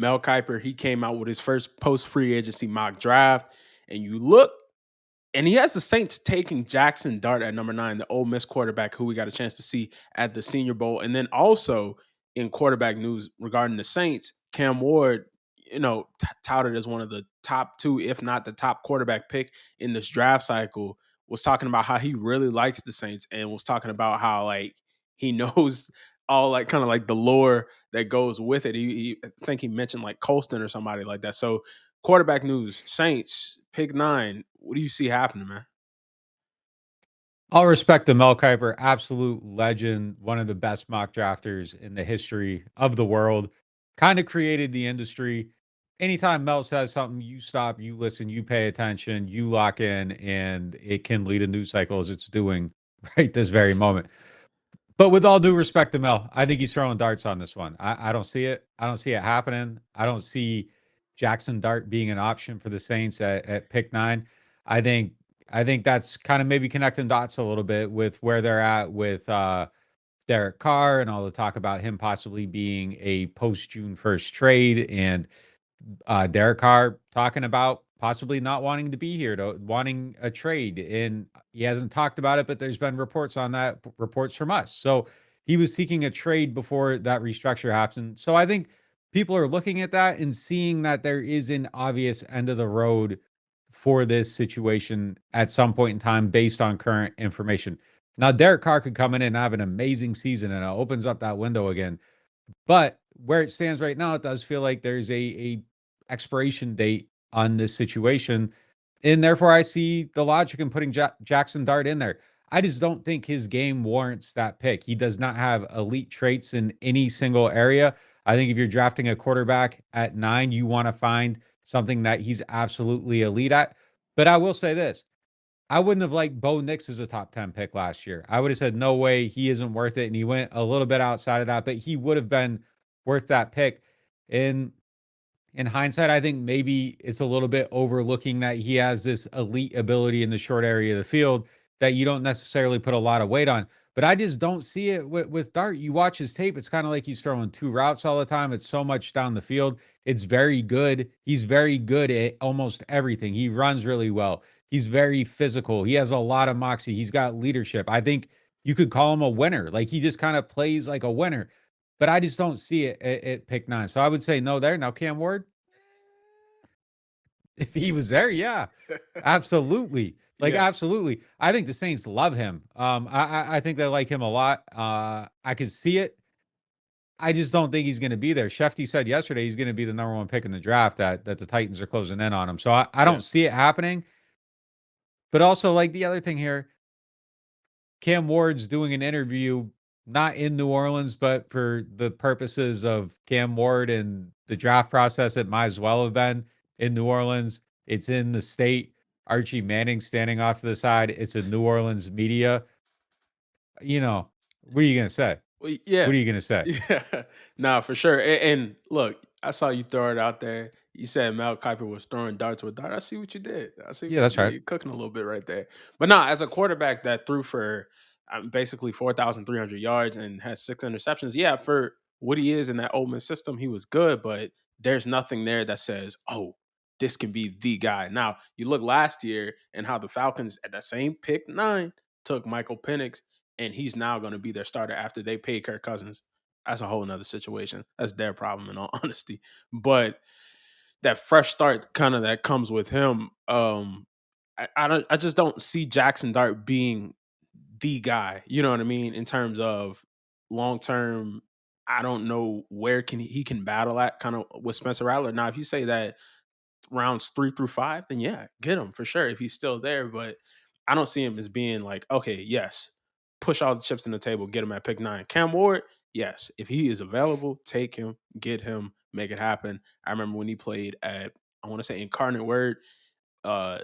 Mel Kiper, he came out with his first post free agency mock draft, and you look, and he has the Saints taking Jaxson Dart at number 9, the Ole Miss quarterback who we got a chance to see at the Senior Bowl. And then also in quarterback news regarding the Saints, Cam Ward, touted as one of the top 2, if not the top quarterback pick in this draft cycle, was talking about how he really likes the Saints and was talking about how like he knows all like kind of like the lore that goes with it. I think he mentioned like Colston or somebody like that. So quarterback news, Saints, pick 9. What do you see happening, man? All respect to Mel Kiper, absolute legend, one of the best mock drafters in the history of the world. Kind of created the industry. Anytime Mel says something, you stop, you listen, you pay attention, you lock in, and it can lead a news cycle as it's doing right this very moment. But with all due respect to Mel, I think he's throwing darts on this one. I don't see it. I don't see it happening. I don't see Jaxson Dart being an option for the Saints at pick 9. I think I think that's kind of maybe connecting dots a little bit with where they're at with Derek Carr and all the talk about him possibly being a post June 1st trade, and Derek Carr talking about possibly not wanting to be here, to wanting a trade. And he hasn't talked about it, but there's been reports on that, reports from us. So he was seeking a trade before that restructure happened. So I think people are looking at that and seeing that there is an obvious end of the road for this situation at some point in time based on current information. Now, Derek Carr could come in and have an amazing season and it opens up that window again. But where it stands right now, it does feel like there's a expiration date on this situation. And therefore, I see the logic in putting Jaxson Dart in there. I just don't think his game warrants that pick. He does not have elite traits in any single area. I think if you're drafting a quarterback at 9, you want to find something that he's absolutely elite at. But I will say this, I wouldn't have liked Bo Nix as a top 10 pick last year. I would have said, no way, he isn't worth it. And he went a little bit outside of that, but he would have been worth that pick. And in hindsight, I think maybe it's a little bit overlooking that he has this elite ability in the short area of the field that you don't necessarily put a lot of weight on. But I just don't see it with Dart. You watch his tape, it's kind of like he's throwing 2 routes all the time. It's so much down the field. It's very good. He's very good at almost everything. He runs really well. He's very physical. He has a lot of moxie. He's got leadership. I think you could call him a winner. Like he just kind of plays like a winner. But I just don't see it at pick 9. So I would say no there. Now, Cam Ward, if he was there, yeah, absolutely. Like, Yeah. absolutely. I think the Saints love him. I think they like him a lot. I could see it. I just don't think he's going to be there. Shefty said yesterday he's going to be the number 1 pick in the draft, that the Titans are closing in on him. So I Yeah. don't see it happening. But also, like the other thing here, Cam Ward's doing an interview not in New Orleans, but for the purposes of Cam Ward and the draft process, it might as well have been in New Orleans. It's in the state. Archie Manning standing off to the side. It's a New Orleans media. You know, what are you going to say? Well, What yeah. are you going to say? Yeah. Nah, for sure. And look, I saw you throw it out there. You said Mel Kiper was throwing darts with Dart. I see what you did. I see Yeah, what you that's did. right. You're cooking a little bit right there. But nah, as a quarterback that threw for basically 4,300 yards and has 6 interceptions, yeah, for what he is in that Ole Miss system, he was good, but there's nothing there that says, oh, this can be the guy. Now, you look last year and how the Falcons at that same pick 9 took Michael Penix, and he's now going to be their starter after they paid Kirk Cousins. That's a whole nother situation. That's their problem, in all honesty. But that fresh start kind of that comes with him. I just don't see Jaxson Dart being the guy. You know what I mean? In terms of long term, I don't know where he can battle at kind of with Spencer Rattler. Now, if you say that rounds 3 through 5, then yeah, get him for sure if he's still there. But I don't see him as being like, okay, yes, push all the chips in the table, get him at pick 9. Cam Ward, yes, if he is available, take him, get him, make it happen. I remember when he played at, I want to say Incarnate Word. Uh,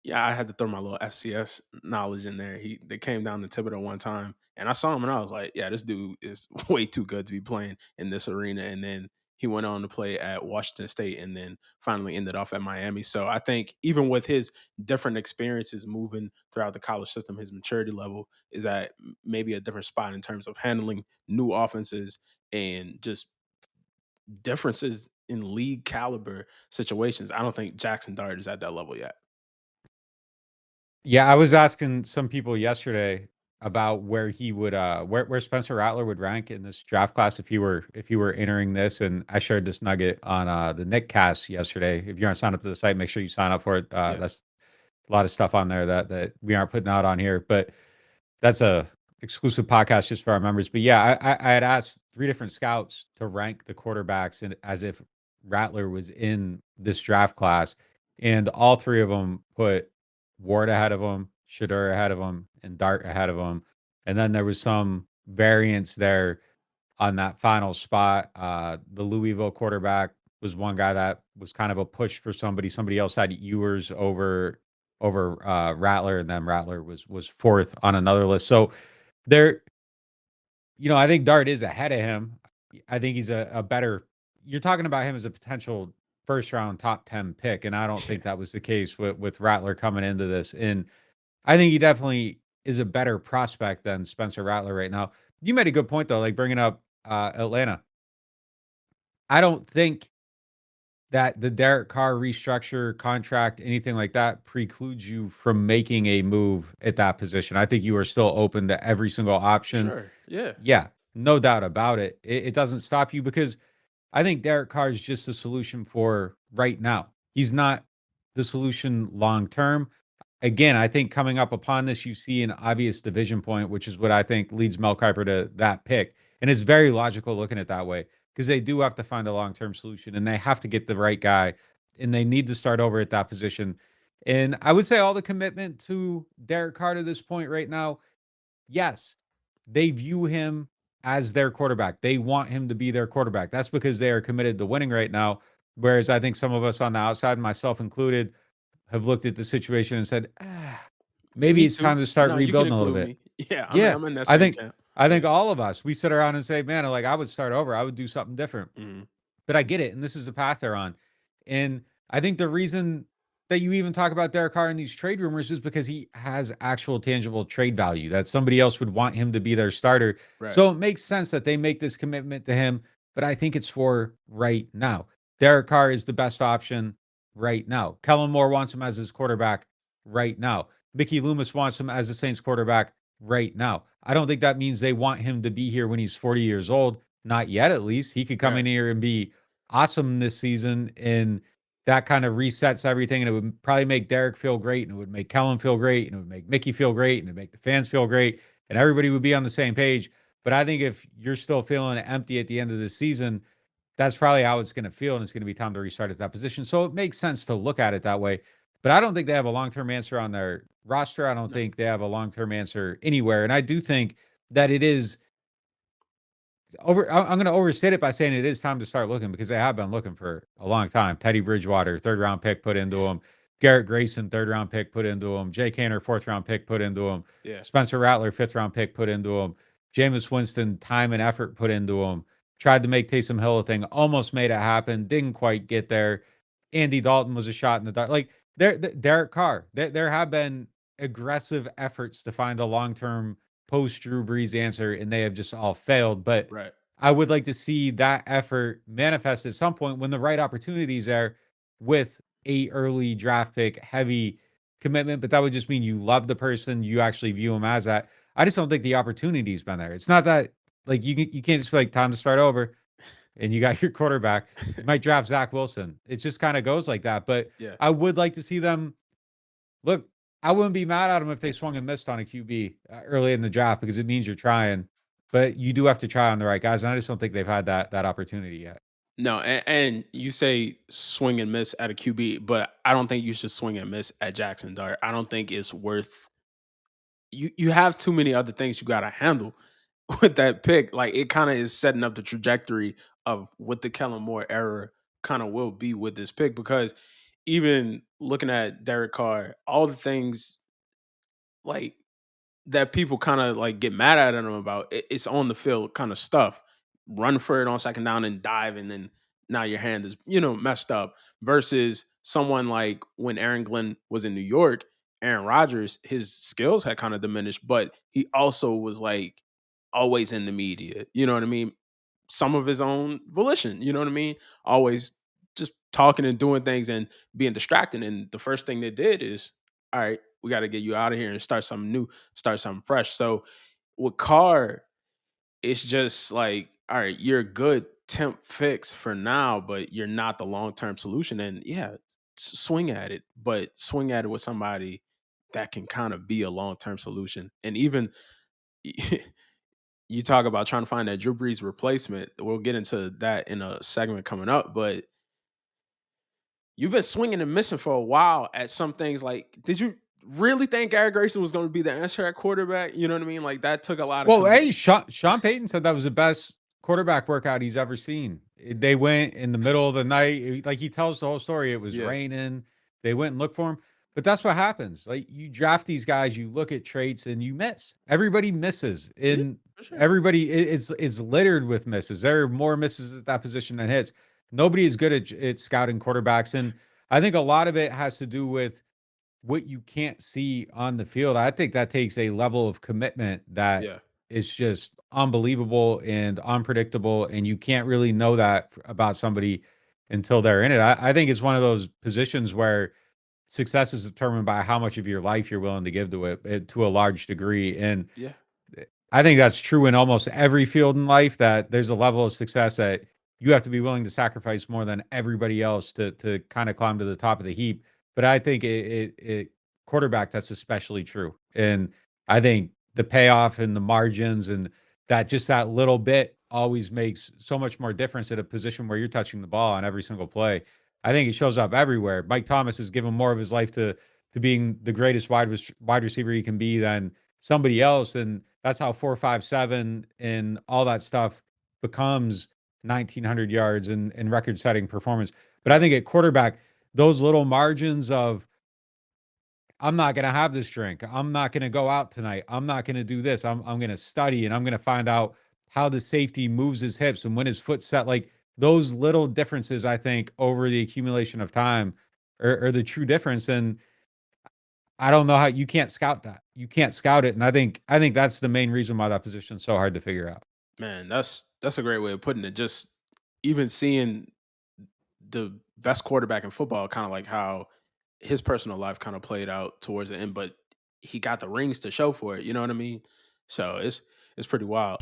yeah, I had to throw my little FCS knowledge in there. They came down to Thibodeau one time, and I saw him, and I was like, "Yeah, this dude is way too good to be playing in this arena." And then he went on to play at Washington State, and then finally ended off at Miami. So I think even with his different experiences moving throughout the college system, his maturity level is at maybe a different spot in terms of handling new offenses and just differences in league caliber situations. I don't think Jackson Dart is at that level yet. Yeah, I was asking some people yesterday about where he would where Spencer Rattler would rank in this draft class if he were entering this, and I shared this nugget on the Nick cast yesterday. If you aren't signed up to the site, make sure you sign up for it. Yeah. That's a lot of stuff on there that we aren't putting out on here, but that's a exclusive podcast just for our members. But yeah, I had asked 3 different scouts to rank the quarterbacks and as if Rattler was in this draft class, and all 3 of them put Ward ahead of him, Shadur ahead of him, and Dart ahead of him. And then there was some variance there on that final spot. The Louisville quarterback was one guy that was kind of a push for somebody. Somebody else had Ewers over Rattler, and then Rattler was 4th on another list. So there, I think Dart is ahead of him. I think he's a better. You're talking about him as a potential first round top 10 pick, and I don't Yeah. think that was the case with Rattler coming into this. And I think he definitely is a better prospect than Spencer Rattler right now. You made a good point though, like bringing up Atlanta. I don't think that the Derek Carr restructure, contract, anything like that precludes you from making a move at that position. I think you are still open to every single option. Sure. Yeah. Yeah, no doubt about it. It doesn't stop you because I think Derek Carr is just a solution for right now. He's not the solution long term. Again, I think coming up upon this, you see an obvious division point, which is what I think leads Mel Kiper to that pick. And it's very logical looking at it that way because they do have to find a long term solution and they have to get the right guy and they need to start over at that position. And I would say all the commitment to Derek Carr to this point right now, yes, they view him as their quarterback. They want him to be their quarterback. That's because they are committed to winning right now. Whereas I think some of us on the outside, myself included, have looked at the situation and said, maybe Me it's time too. to start No, you can rebuilding a little include bit. me. Yeah, Yeah, I'm in that I same think camp. I Yeah. think all of us, we sit around and say, man, like I would start over. I would do something different. Mhm. But I get it, and this is the path they're on. And I think the reason that you even talk about Derek Carr in these trade rumors is because he has actual tangible trade value that somebody else would want him to be their starter. Right. So it makes sense that they make this commitment to him, but I think it's for right now. Derek Carr is the best option right now. Kellen Moore wants him as his quarterback right now. Mickey Loomis wants him as the Saints quarterback right now. I don't think that means they want him to be here when he's 40 years old. Not yet, at least. He could come Right. in here and be awesome this season, and that kind of resets everything, and it would probably make Derek feel great, and it would make Kellen feel great, and it would make Mickey feel great, and it would make the fans feel great, and everybody would be on the same page. But I think if you're still feeling empty at the end of the season, that's probably how it's going to feel, and it's going to be time to restart at that position. So it makes sense to look at it that way. But I don't think they have a long-term answer on their roster. I don't No. think they have a long-term answer anywhere. And I do think that it is I'm gonna overstate it by saying it is time to start looking because they have been looking for a long time. Teddy Bridgewater, 3rd round pick put into him. Garrett Grayson, 3rd round pick put into him. Jay Canner, 4th round pick put into him. Yeah. Spencer Rattler, 5th round pick put into him. Jameis Winston, time and effort put into him. Tried to make Taysom Hill a thing, almost made it happen, didn't quite get there. Andy Dalton was a shot in the dark. Like Derek Carr, there have been aggressive efforts to find a long term post Drew Brees answer, and they have just all failed. But Right. I would like to see that effort manifest at some point when the right opportunities are with a early draft pick heavy commitment. But that would just mean you love the person, you actually view him as that. I just don't think the opportunity's been there. It's not that like you can't just be like time to start over and you got your quarterback. You might draft Zach Wilson. It just kind of goes like that. But Yeah. I would like to see them look. I wouldn't be mad at them if they swung and missed on a QB early in the draft because it means you're trying. But you do have to try on the right guys, and I just don't think they've had that opportunity yet. No, and you say swing and miss at a QB, but I don't think you should swing and miss at Jackson Dart. I don't think it's worth you have too many other things you gotta handle with that pick. Like, it kinda is setting up the trajectory of what the Kellen Moore era kinda will be with this pick because even looking at Derek Carr, all the things, like, that people kinda, like, get mad at him about, it's on the field kinda stuff. Run for it on 2nd down and dive, and then now your hand is, messed up, versus someone like when Aaron Glenn was in New York, Aaron Rodgers, his skills had kinda diminished, but he also was, like, always in the media, you know what I mean? Some of his own volition, you know what I mean? Always just talking and doing things and being distracted. And the first thing they did is, all right, we got to get you out of here and start something new, start something fresh. So with Carr, it's just like, all right, you're a good temp fix for now, but you're not the long term solution. And yeah, swing at it, but swing at it with somebody that can kind of be a long term solution. And even you talk about trying to find that Drew Brees replacement. We'll get into that in a segment coming up, but you've been swinging and missing for a while at some things. Like, did you really think Gary Grayson was going to be the answer at quarterback? You know what I mean? Like, that took a lot of Well, convincing. hey, Sean Payton said that was the best quarterback workout he's ever seen. They went in the middle of the night, like he tells the whole story. It was Yeah, raining. They went and looked for him. But that's what happens. Like you draft these guys, you look at traits and you miss. Everybody misses. yeah, And for sure. everybody it's littered with misses. There are more misses at that position than hits. Nobody is good at scouting quarterbacks. And I think a lot of it has to do with what you can't see on the field. I think that takes a level of commitment that Yeah, is just unbelievable and unpredictable, and you can't really know that about somebody until they're in it. I think it's one of those positions where success is determined by how much of your life you're willing to give to it to a large degree, and yeah, I think that's true in almost every field in life that there's a level of success that you have to be willing to sacrifice more than everybody else to kind of climb to the top of the heap. But I think it quarterback that's especially true. And I think the payoff and the margins and that little bit always makes so much more difference at a position where you're touching the ball on every single play. I think it shows up everywhere. Mike Thomas has given more of his life to being the greatest wide receiver he can be than somebody else, and that's how 4.57 and all that stuff becomes 1,900 yards and record-setting performance. But I think at quarterback, those little margins of I'm not going to have this drink, I'm not going to go out tonight, I'm not going to do this, I'm going to study and I'm going to find out how the safety moves his hips and when his foot's set. Like those little differences, I think, over the accumulation of time are the true difference. And I don't know how you can't scout that. You can't scout it, and I think that's the main reason why that position is so hard to figure out. man, that's a great way of putting it. Just even seeing the best quarterback in football, kind of like how his personal life kind of played out towards the end, but he got the rings to show for it. You know what I mean? So it's pretty wild.